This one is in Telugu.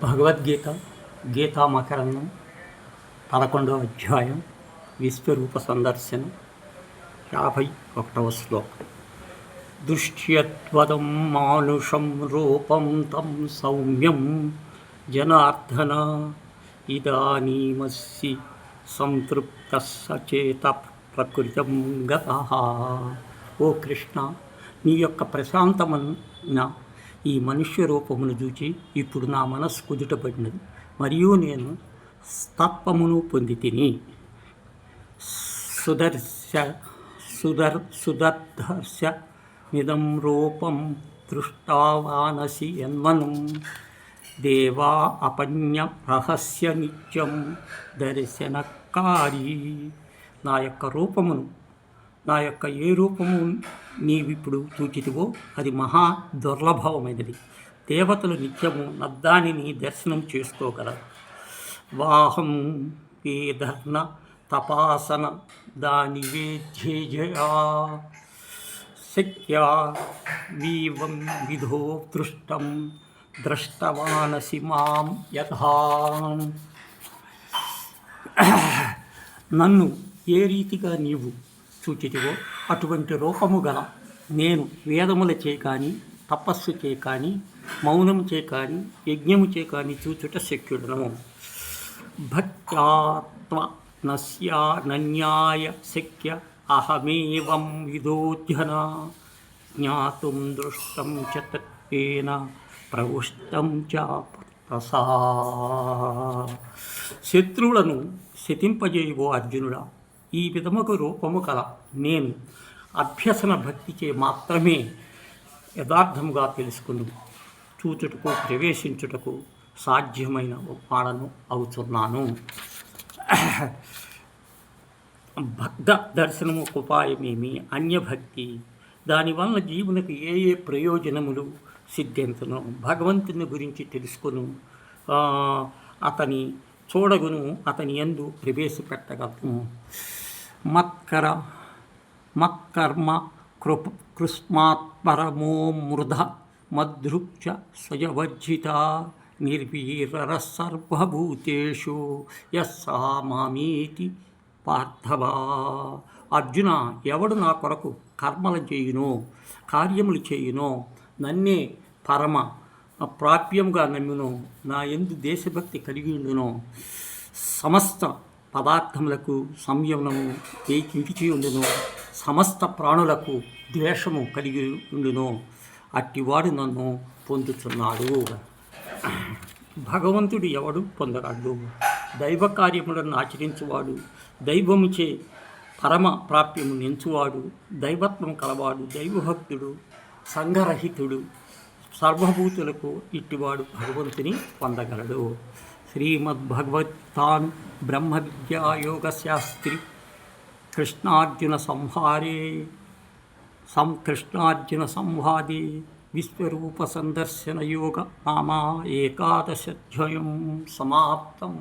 భగవద్గీత గీతామకరణం 11వ అధ్యాయం విశ్వరూప సందర్శనం 51వ శ్లోకం. దృశ్యత్వదం మానుషం రూపం తం సౌమ్యం జనార్దన ఇదానీమస్సి సంతృప్త సచేత ప్రకృతం గతః. ఓ కృష్ణ, నీ యొక్క ప్రశాంతమైన ఈ మనుష్య రూపమును చూచి ఇప్పుడు నా మనస్సు కుదుటపడినది, మరియు నేను తత్వమును పొంది తిని. సుదర్శ మిదం రూపం దృష్టావానసి యన్మనం దేవా అపన్య రహస్య నిత్యం దర్శనకారి. నా యొక్క రూపమును, నా యొక్క ఏ రూపము నీవిప్పుడు చూచితివో అది మహా దుర్లభమైనది. దేవతలు నిత్యము నద్దానిని దర్శనం చేసుకోగలరు. వాహం వేదర్న తపాసన దాని వేధ్యేజయా శక్యా వీవం విధో దృష్టం ద్రష్టవానసి మాం యథా. నన్ను ఏ రీతిగా నీవు చూచితివో అటువంటి రూపము గల నేను వేదములచే కానీ, తపస్సు చే కానీ, మౌనము చే కానీ, యజ్ఞము చే కానీ చూచుట శక్యుడను. భక్త్యాత్మ నన్యాయ శక్య అహమేవం విదోధ్యన జ్ఞాతుం దృష్టం చ తత్వేన ప్రవుష్టం చ పర్తసా. శత్రువులను శతింపజేయువో అర్జునుడా, ఈ విధముకు రూపము కల నేను అభ్యసన భక్తిచే మాత్రమే యథార్థముగా తెలుసుకుని చూచుటకు ప్రవేశించుటకు సాధ్యమైన వాడను అవుతున్నాను. భక్త దర్శనము ఉపాయమేమి? అన్యభక్తి. దానివల్ల జీవునికి ఏ ఏ ప్రయోజనములు సిద్ధించును? భగవంతుని గురించి తెలుసుకును, అతని చూడగును, అతని యందు ప్రవేశపెట్టగలను. మత్కర్మ కృస్మాత్పరమో మృధ మద్రుక్చ స్వయవర్జిత నిర్వీర సర్వభూతేషు యస్సా మామీతి పార్థవా. అర్జున, ఎవడు నా కొరకు కర్మలు చేయునో, కార్యములు చేయునో, నన్నే పరమ ప్రాప్యముగా నమ్మునో, నా యందు దేశభక్తి కలిగి ఉండునో, సమస్త పదార్థములకు సంయమనము విడిచి ఉండునో, సమస్త ప్రాణులకు ద్వేషము కలిగి ఉండునో, అట్టివాడు నన్ను పొందుతున్నాడు. భగవంతుడు ఎవడు పొందగలడు? దైవ కార్యములను ఆచరించువాడు, దైవముచే పరమ ప్రాప్యము నెంచువాడు, దైవత్వం కలవాడు, దైవభక్తుడు, సంఘరహితుడు, సర్వభూతులకు ఇట్టివాడు భగవంతుని పొందగలడు. శ్రీమద్భగవద్గీతాను బ్రహ్మ విద్యాయోగ శాస్త్రి కృష్ణార్జున సంవాదే విశ్వరూప సందర్శన యోగ నామ 11వ అధ్యాయం సమాప్తం.